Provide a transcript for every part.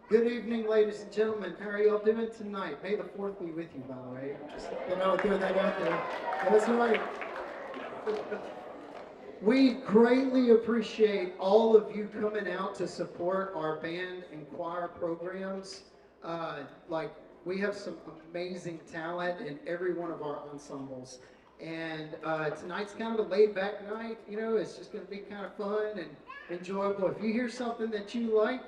Good evening, ladies and gentlemen. How are y'all doing tonight? May the 4th be with you, by the way. Just, throw that out there. That's right. We greatly appreciate all of you coming out to support our band and choir programs. Like, we have some amazing talent in every one of our ensembles. And tonight's kind of a laid back night. It's just going to be kind of fun and enjoyable. If you hear something that you like,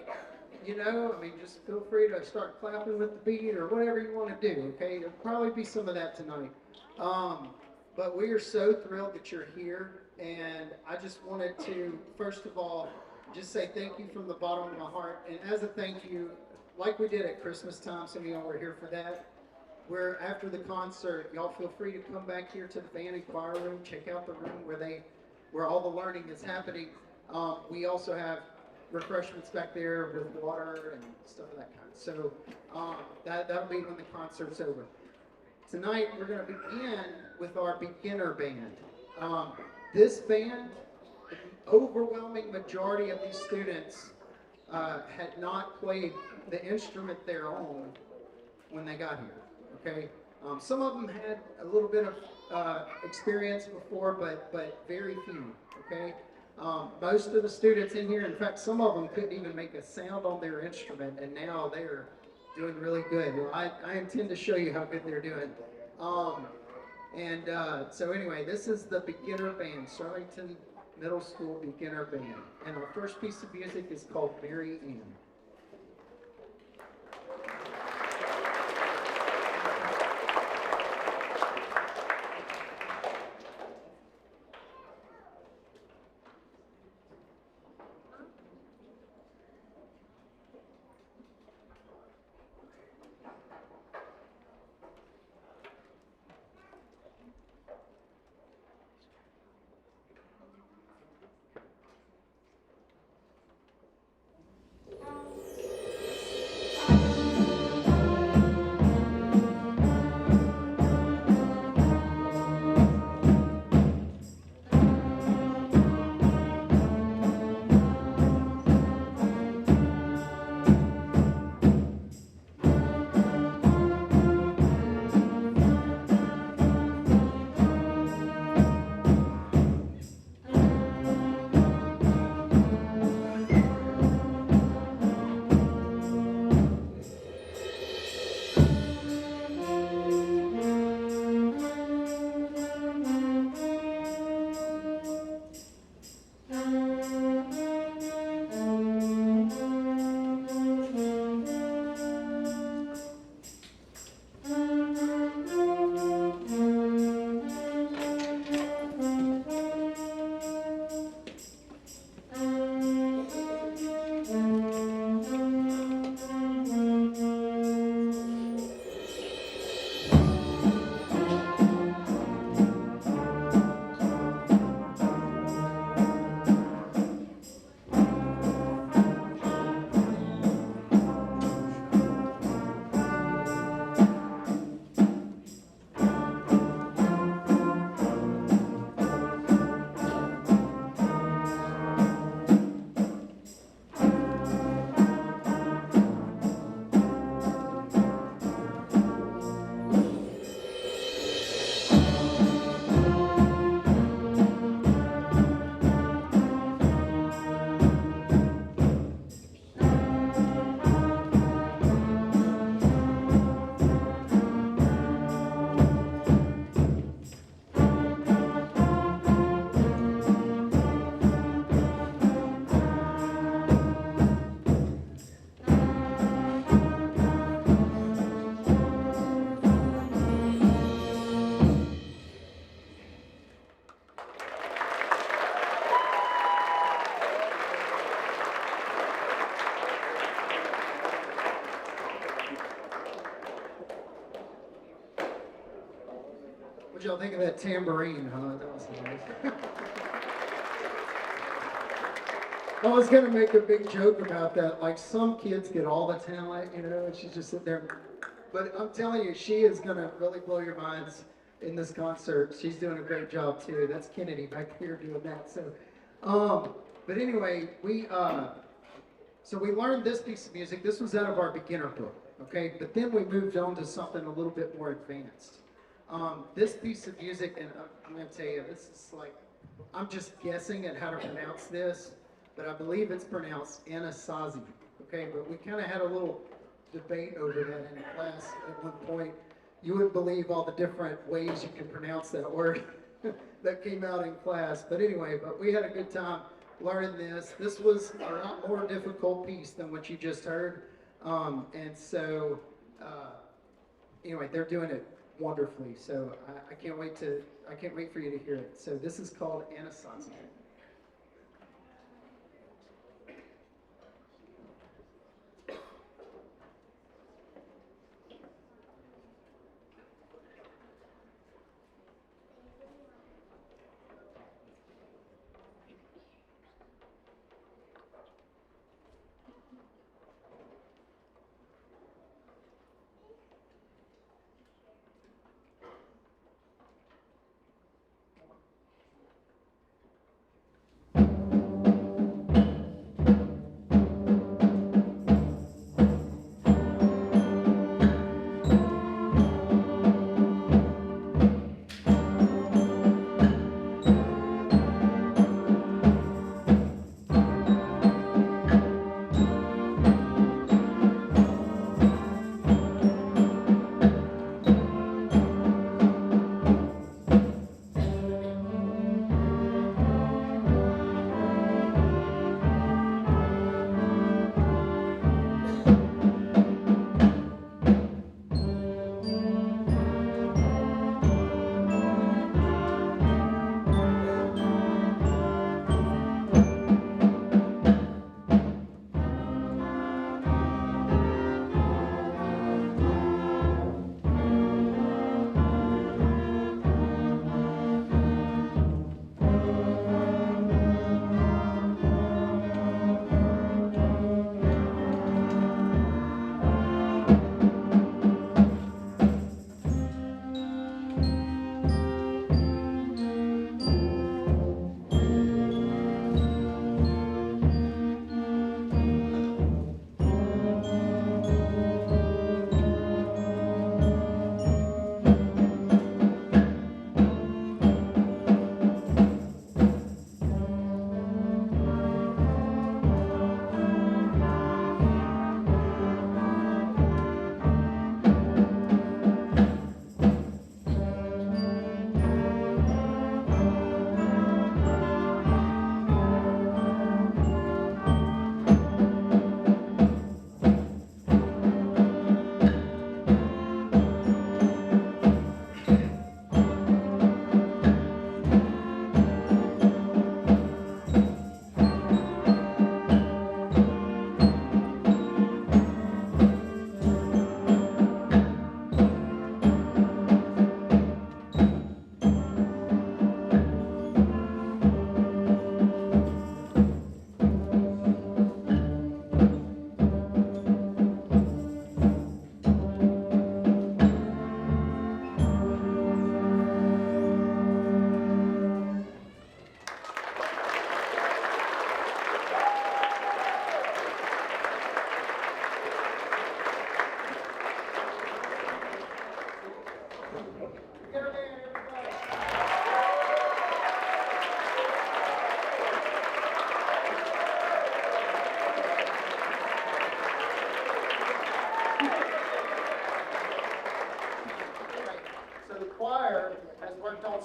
just feel free to start clapping with the beat or whatever you want to do, okay? There'll probably be some of that tonight. Um, but we are so thrilled that you're here, and I just wanted to, first of all, just say thank you from the bottom of my heart. And as a thank you, like we did at Christmas time, some of y'all were here for that. Where after the concert, y'all feel free to come back here to the band and choir room, check out the room where all the learning is happening. We also have refreshments back there with water and stuff of that kind. So that'll be when the concert's over. Tonight we're going to begin with our beginner band. Um, this band, the overwhelming majority of these students had not played the instrument their own when they got here. Okay, some of them had a little bit of experience before, but very few. Okay, most of the students in here, in fact, some of them couldn't even make a sound on their instrument, and now they're doing really good. Well, I intend to show you how good they're doing. Um, so anyway, this is the beginner band, Sterlington Middle School beginner band, and our first piece of music is called Mary Ann. What y'all think of that tambourine, huh? That was nice. I was gonna make a big joke about that. Like, some kids get all the talent, and she's just sitting there. But I'm telling you, she is gonna really blow your minds in this concert. She's doing a great job too. That's Kennedy back here doing that. So, but anyway, So we learned this piece of music. This was out of our beginner book, okay? But then we moved on to something a little bit more advanced. This piece of music, and I'm going to tell you, this is like, I'm just guessing at how to pronounce this, but I believe it's pronounced Anasazi, okay? But we kind of had a little debate over that in class at one point. You wouldn't believe all the different ways you can pronounce that word that came out in class. But anyway, but we had a good time learning this. This was a lot more difficult piece than what you just heard. And so, anyway, they're doing it wonderfully. So I can't wait for you to hear it. So this is called Anasazi.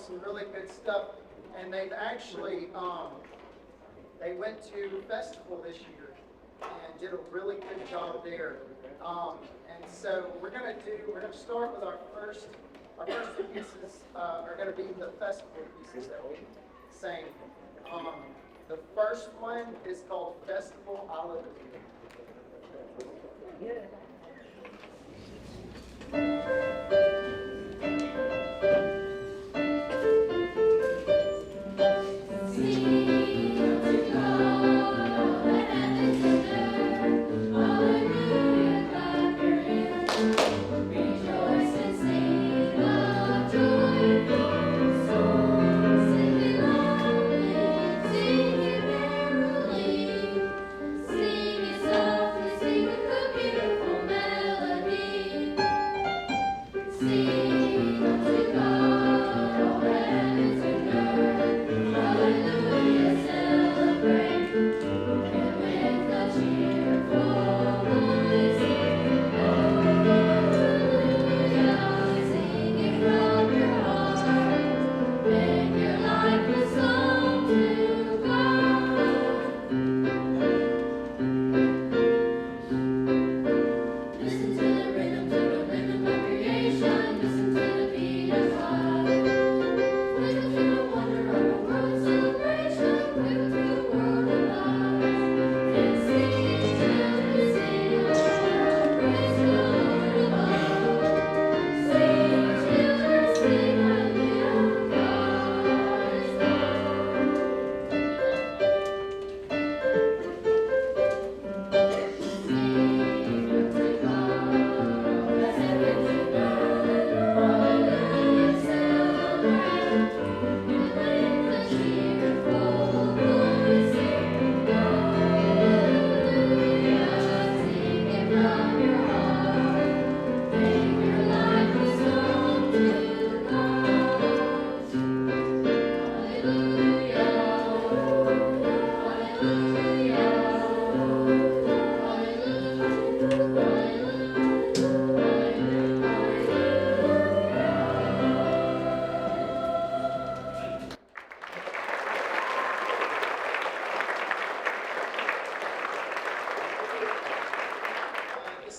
Some really good stuff, and they've actually they went to festival this year and did a really good job there. And so we're gonna start with our first two pieces are gonna be the festival pieces that we sang. The first one is called Festival Hallelujah. Sing it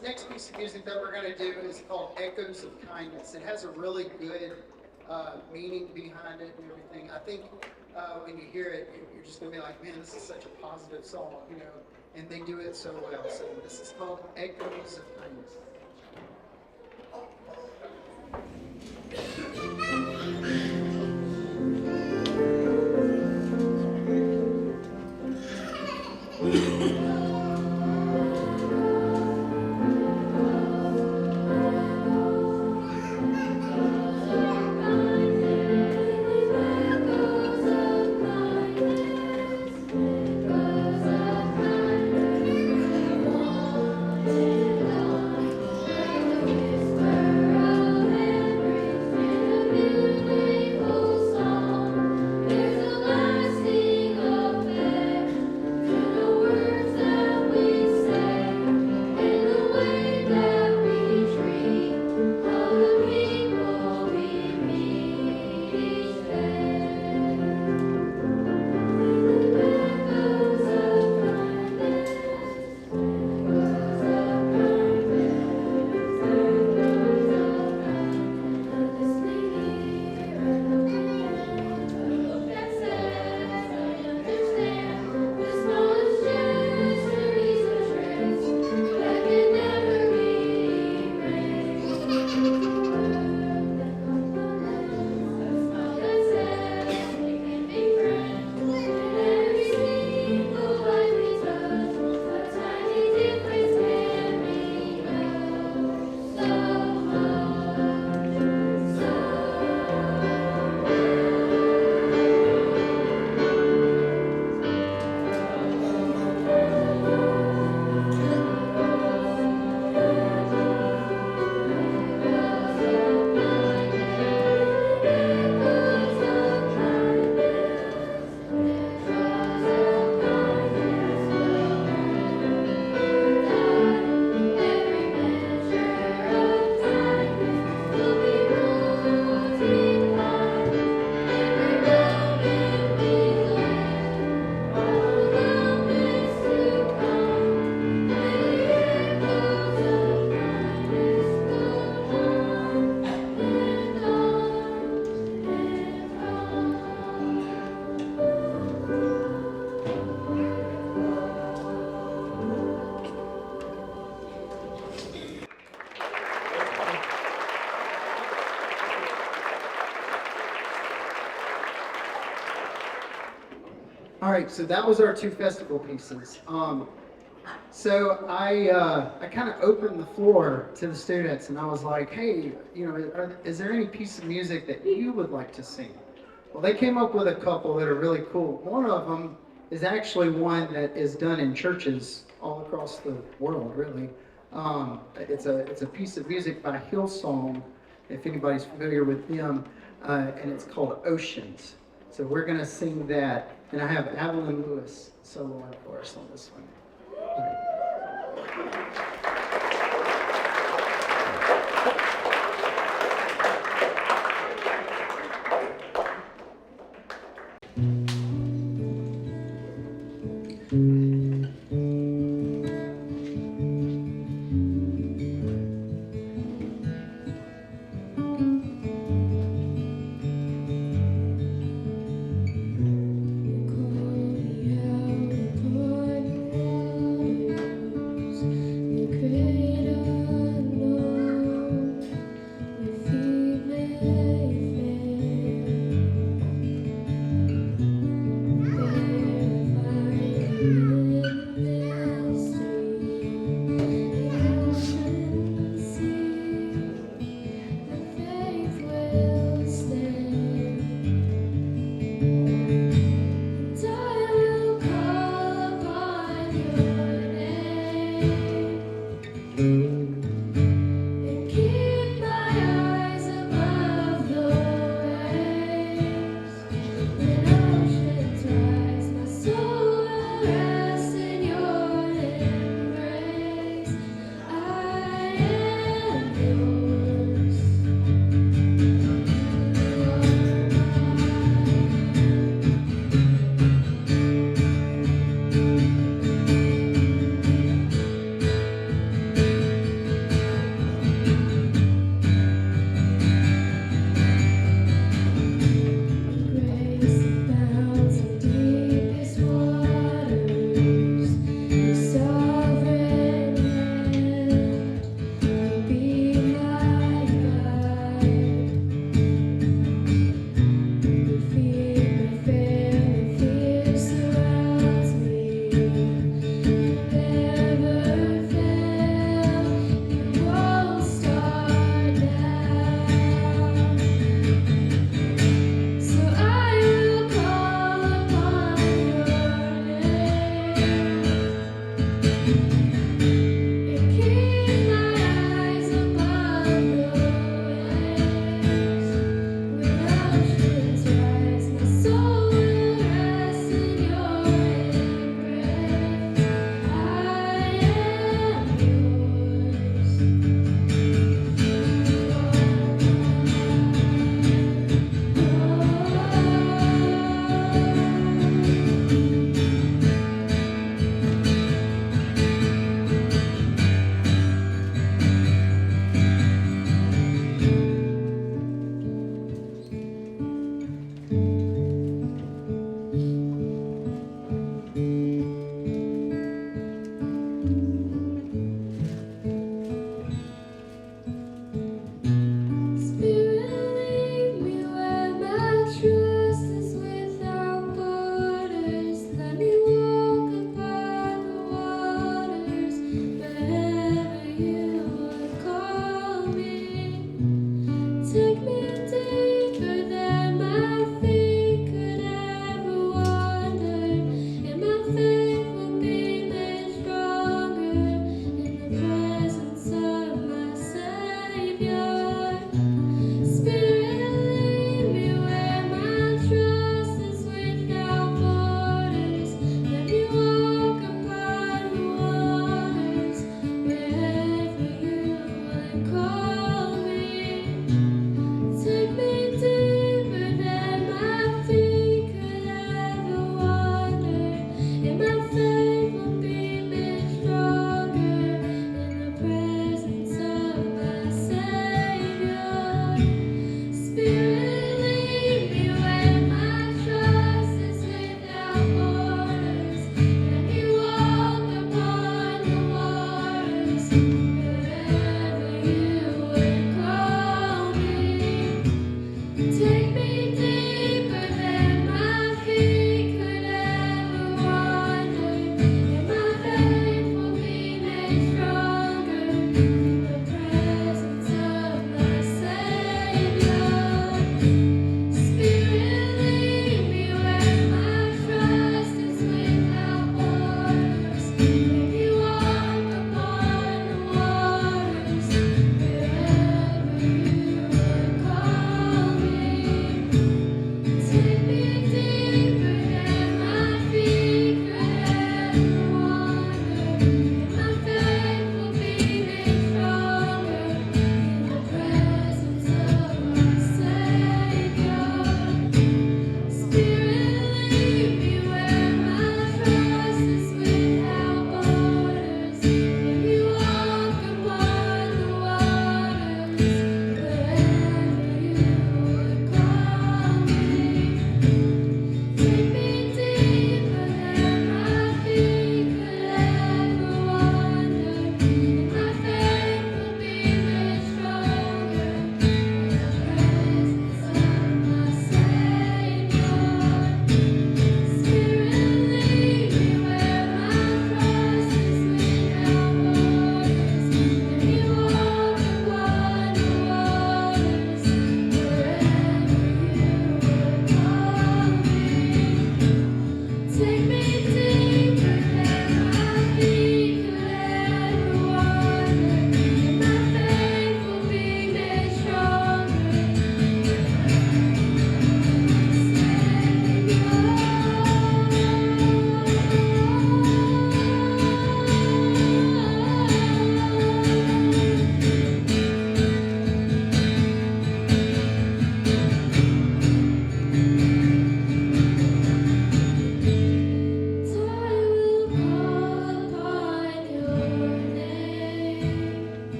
this next piece of music that we're going to do is called Echoes of Kindness. It has a really good meaning behind it and everything. I think when you hear it, you're just going to be like, man, this is such a positive song, you know, and they do it so well. So this is called Echoes of Kindness. All right, so that was our two festival pieces. So I kind of opened the floor to the students, and I was like, hey, you know, is there any piece of music that you would like to sing? Well, they came up with a couple that are really cool. One of them is actually one that is done in churches all across the world, really. It's a piece of music by Hillsong, if anybody's familiar with them, and it's called Oceans. So we're going to sing that, and I have Evelyn Lewis soloing for us on this one.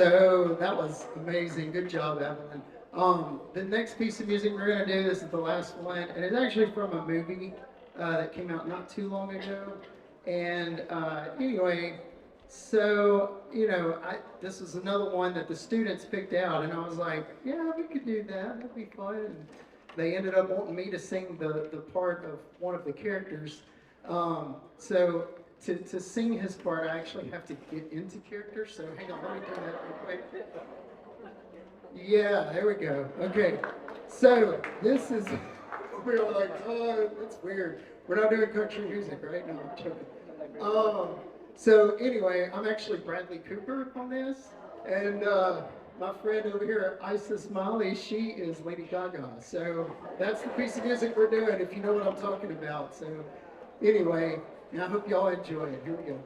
So that was amazing. Good job, Evelyn. The next piece of music we're going to do, this is the last one, and it's actually from a movie that came out not too long ago. And anyway, so, this is another one that the students picked out, and I was like, yeah, we could do that. That'd be fun. And they ended up wanting me to sing the part of one of the characters. So to sing his part, I actually have to get into character. So hang on, let me do that real quick. Yeah, there we go. Okay, so this is, we were like, oh, that's weird. We're not doing country music, right? No, I'm joking. So anyway, I'm actually Bradley Cooper on this, and my friend over here, Isis Molly, she is Lady Gaga. So that's the piece of music we're doing, if you know what I'm talking about. So anyway, I hope y'all enjoy it. Here we go.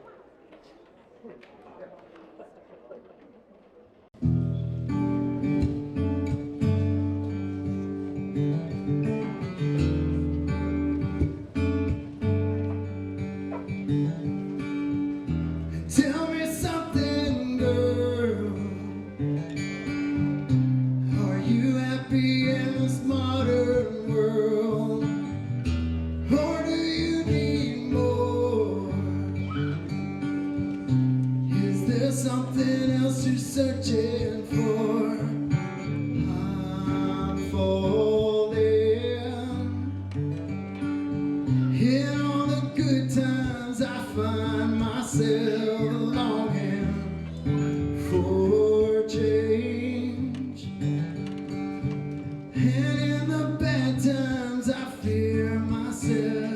Tell me something, girl. Are you happy in this modern world? Or do you need more? Is there something else you're searching for? I'm falling. In all the good times I find myself longing for change, and in the bad times I fear myself.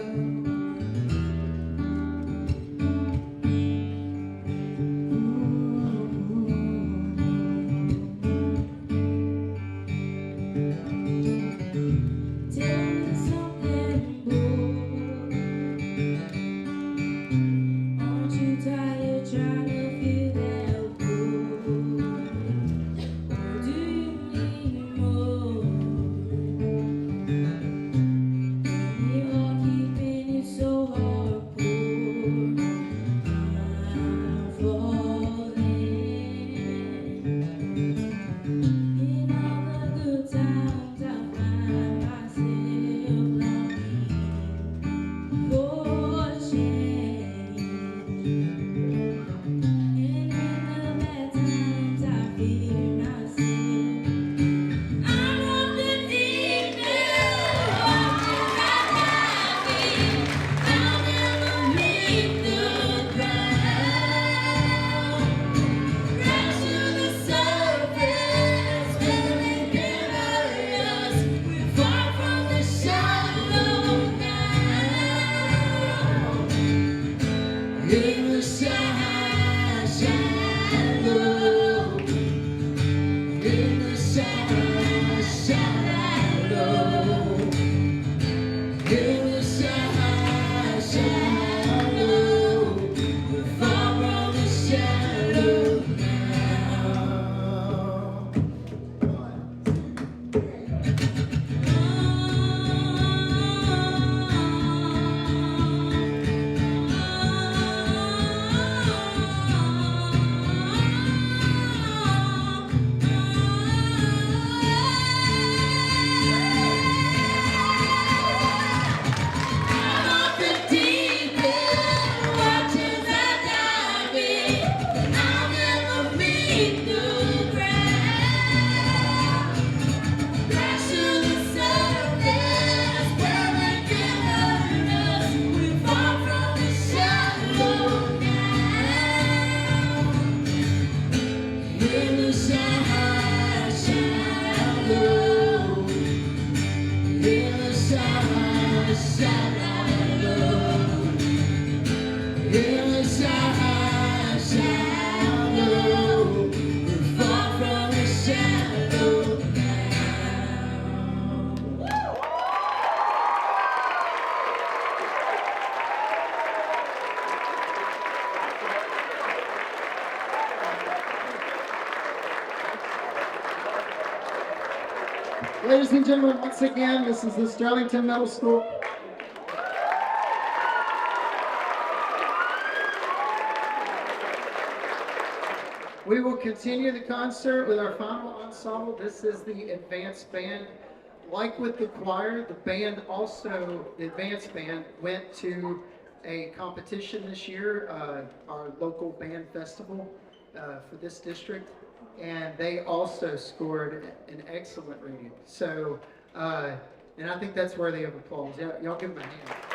Ladies and gentlemen, once again, this is the Sterlington Middle School. We will continue the concert with our final ensemble. This is the advanced band. Like with the choir, the band also, the advanced band, went to a competition this year, our local band festival for this district, and they also scored an excellent rating. So, and I think that's worthy of applause. Y'all give them a hand.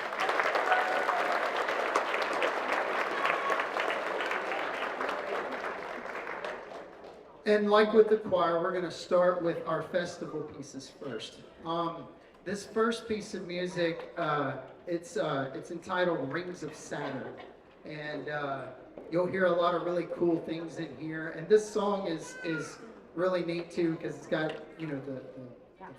And like with the choir, we're going to start with our festival pieces first. This first piece of music, it's entitled "Rings of Saturn," and you'll hear a lot of really cool things in here. And this song is really neat too because it's got the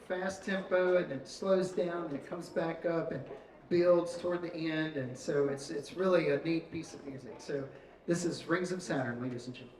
fast tempo and it slows down and it comes back up and builds toward the end, and so it's really a neat piece of music. So this is "Rings of Saturn," ladies and gentlemen.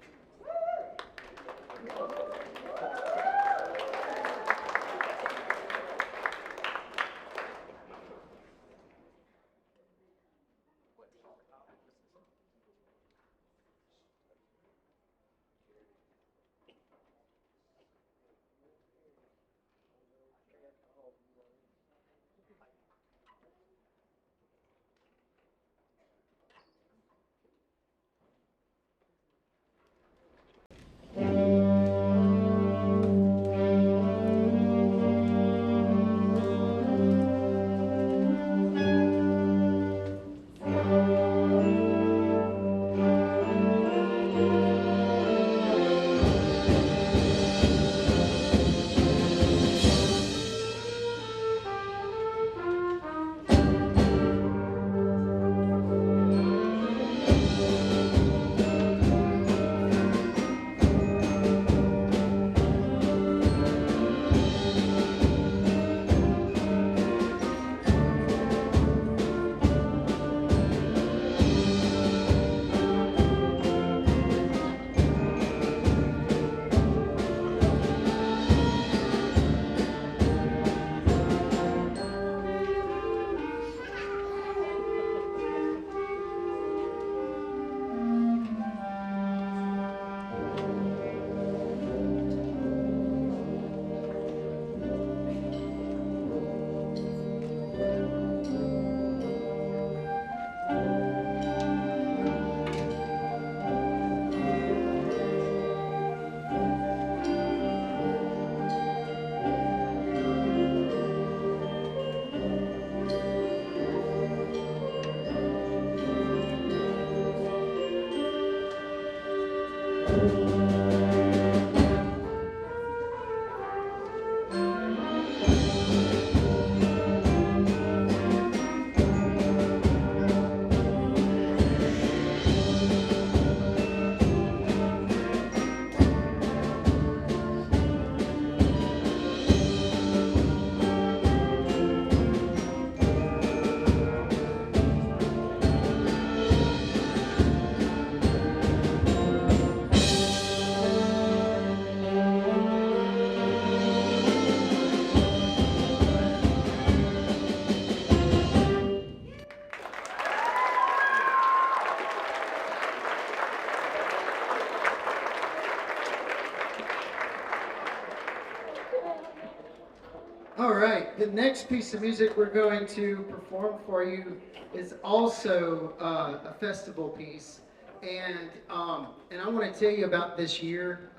All right, the next piece of music we're going to perform for you is also a festival piece, and I want to tell you about this year.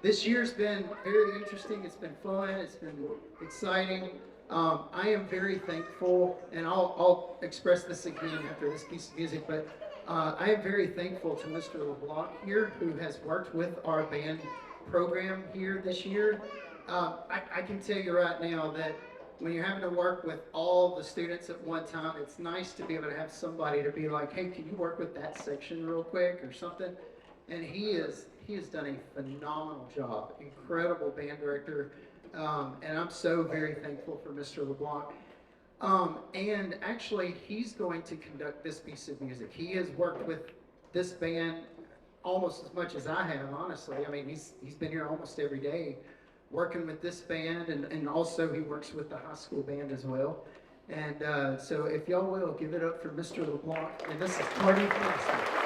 This year's been very interesting. It's been fun. It's been exciting. I am very thankful, and I'll express this again after this piece of music, but I am very thankful to Mr. LeBlanc here, who has worked with our band program here this year. I can tell you right now that when you're having to work with all the students at one time, it's nice to be able to have somebody to be like, hey, can you work with that section real quick or something? And he has done a phenomenal job, incredible band director, and I'm so very thankful for Mr. LeBlanc. And actually, he's going to conduct this piece of music. He has worked with this band almost as much as I have, honestly. I mean, he's been here almost every day working with this band, and also he works with the high school band as well. And so if y'all will, give it up for Mr. LeBlanc, and this is Party Master.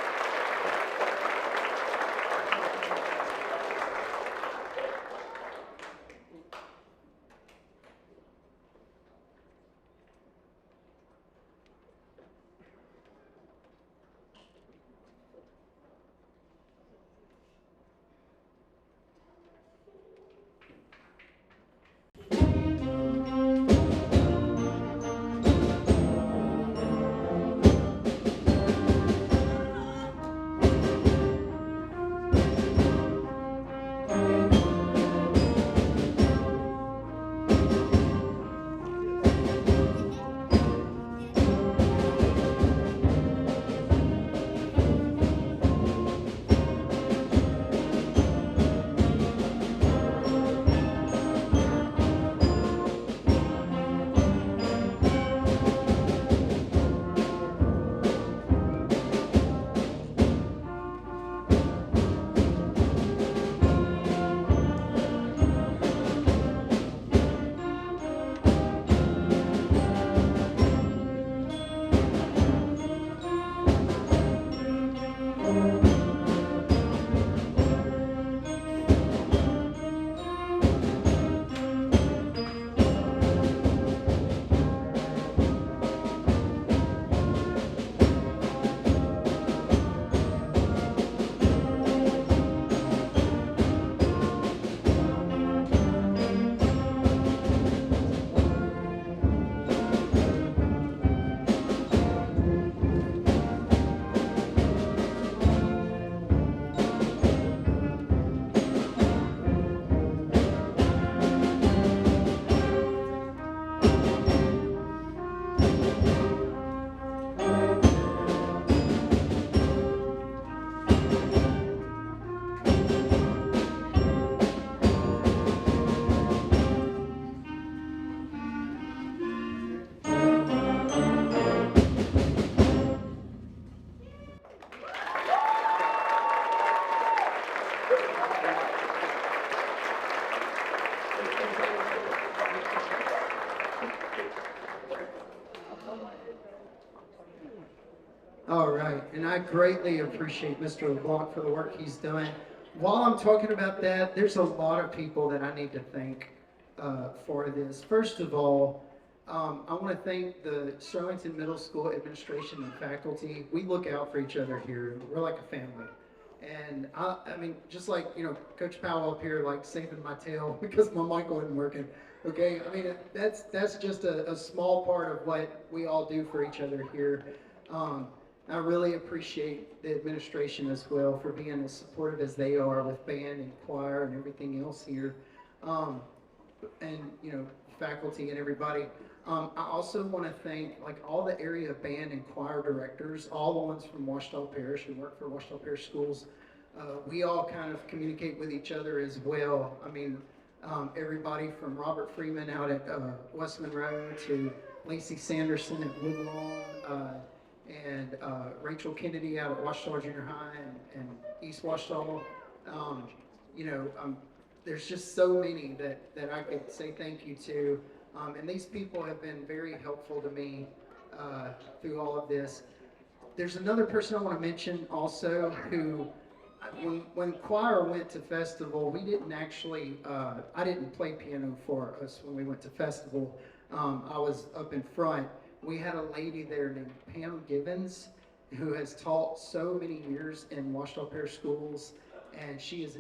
I greatly appreciate Mr. LeBlanc for the work he's doing. While I'm talking about that, there's a lot of people that I need to thank for this. First of all, I want to thank the Sterlington Middle School administration and faculty. We look out for each other here. We're like a family. And I mean, just like, Coach Powell up here, like saving my tail because my mic wasn't working. Okay, I mean, that's just a small part of what we all do for each other here. I really appreciate the administration as well for being as supportive as they are with band and choir and everything else here. And faculty and everybody. I also want to thank like all the area band and choir directors, all the ones from Washita Parish who work for Washita Parish Schools. We all kind of communicate with each other as well. I mean, everybody from Robert Freeman out at West Monroe to Lacey Sanderson at Woodlawn, and Rachel Kennedy out at Washita Junior High and East Washita. There's just so many that I could say thank you to. And these people have been very helpful to me through all of this. There's another person I want to mention also who, when choir went to festival, we didn't actually, I didn't play piano for us when we went to festival. I was up in front. We had a lady there named Pam Gibbons who has taught so many years in Washita Parish schools, and she is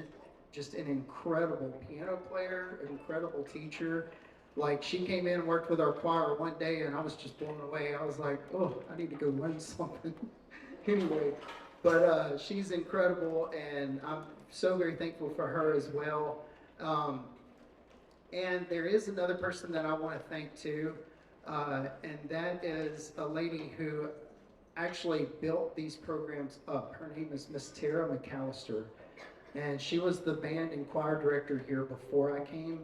just an incredible piano player, an incredible teacher. Like, she came in and worked with our choir one day, and I was just blown away. I was like, oh, I need to go learn something. Anyway, but she's incredible, and I'm so very thankful for her as well. And there is another person that I want to thank too, and that is a lady who actually built these programs up. Her name is Miss Tara McAllister, and she was the band and choir director here before I came.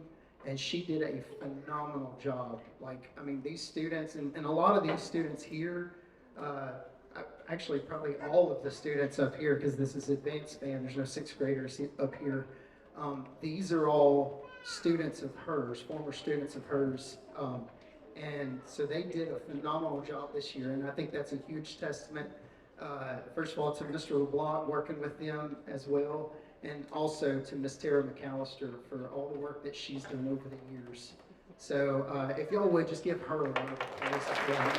And she did a phenomenal job. Like, I mean, these students, and a lot of these students here, actually probably all of the students up here, because this is advanced band, there's no sixth graders up here. These are all students of hers, former students of hers. And so they did a phenomenal job this year, and I think that's a huge testament, first of all, to Mr. LeBlanc working with them as well, and also to Miss Tara McAllister for all the work that she's done over the years. So if y'all would, just give her a round of applause as well.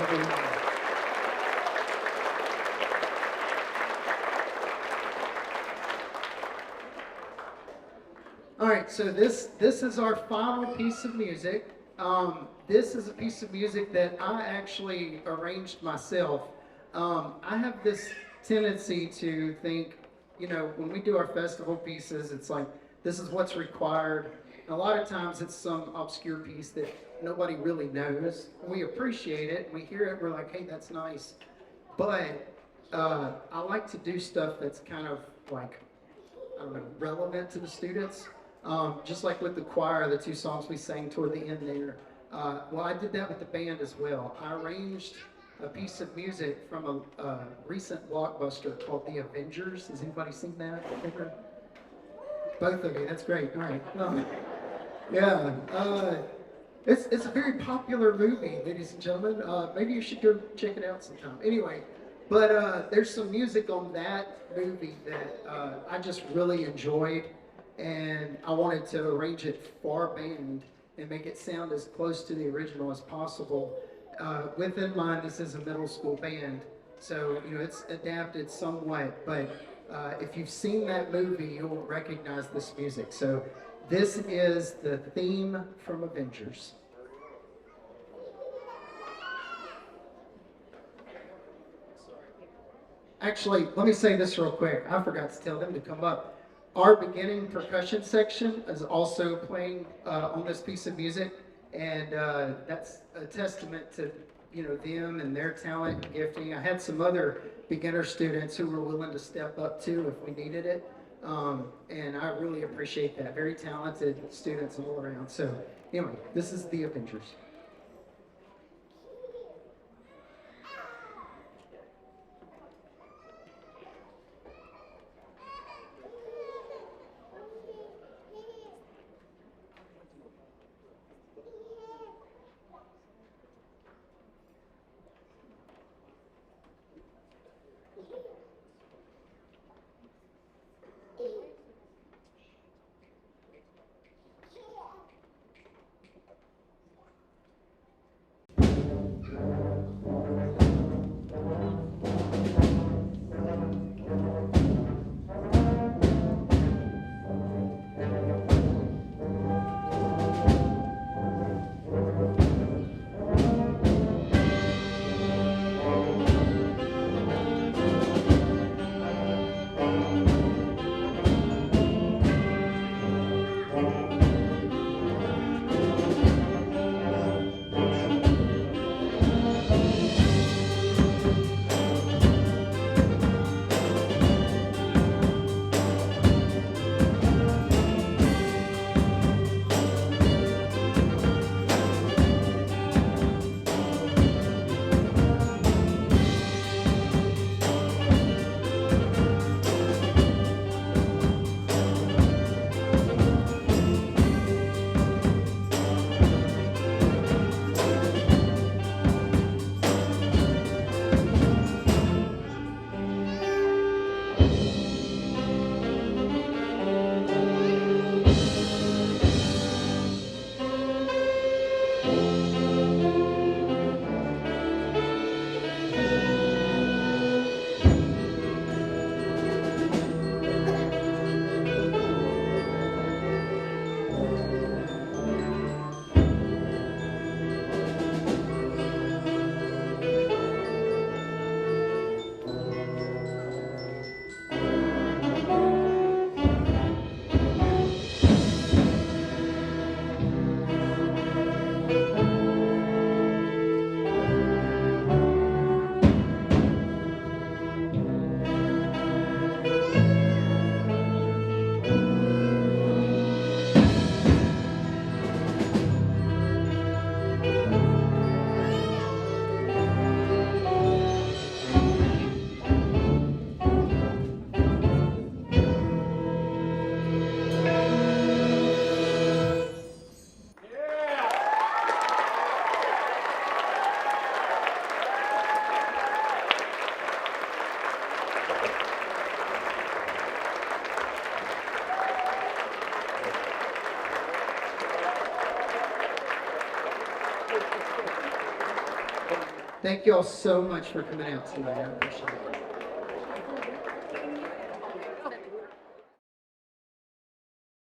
All right, so this is our final piece of music. This is a piece of music that I actually arranged myself. I have this tendency to think, when we do our festival pieces, it's like, this is what's required. And a lot of times it's some obscure piece that nobody really knows. We appreciate it, we hear it, we're like, hey, that's nice. But I like to do stuff that's kind of like, I don't know, relevant to the students. Just like with the choir, the two songs we sang toward the end there. Well, I did that with the band as well. I arranged a piece of music from a recent blockbuster called The Avengers. Has anybody seen that? Both of you, that's great. All right. Yeah. It's a very popular movie, ladies and gentlemen. Maybe you should go check it out sometime. Anyway, but there's some music on that movie that I just really enjoyed, and I wanted to arrange it for band and make it sound as close to the original as possible. With in mind, this is a middle school band, so it's adapted somewhat, but if you've seen that movie, you'll recognize this music. So this is the theme from Avengers. Actually, let me say this real quick. I forgot to tell them to come up. Our beginning percussion section is also playing on this piece of music, and that's a testament to them and their talent and gifting. I had some other beginner students who were willing to step up too if we needed it, and I really appreciate that. Very talented students all around. So anyway, this is The Avengers. Thank you all so much for coming out tonight. I appreciate it.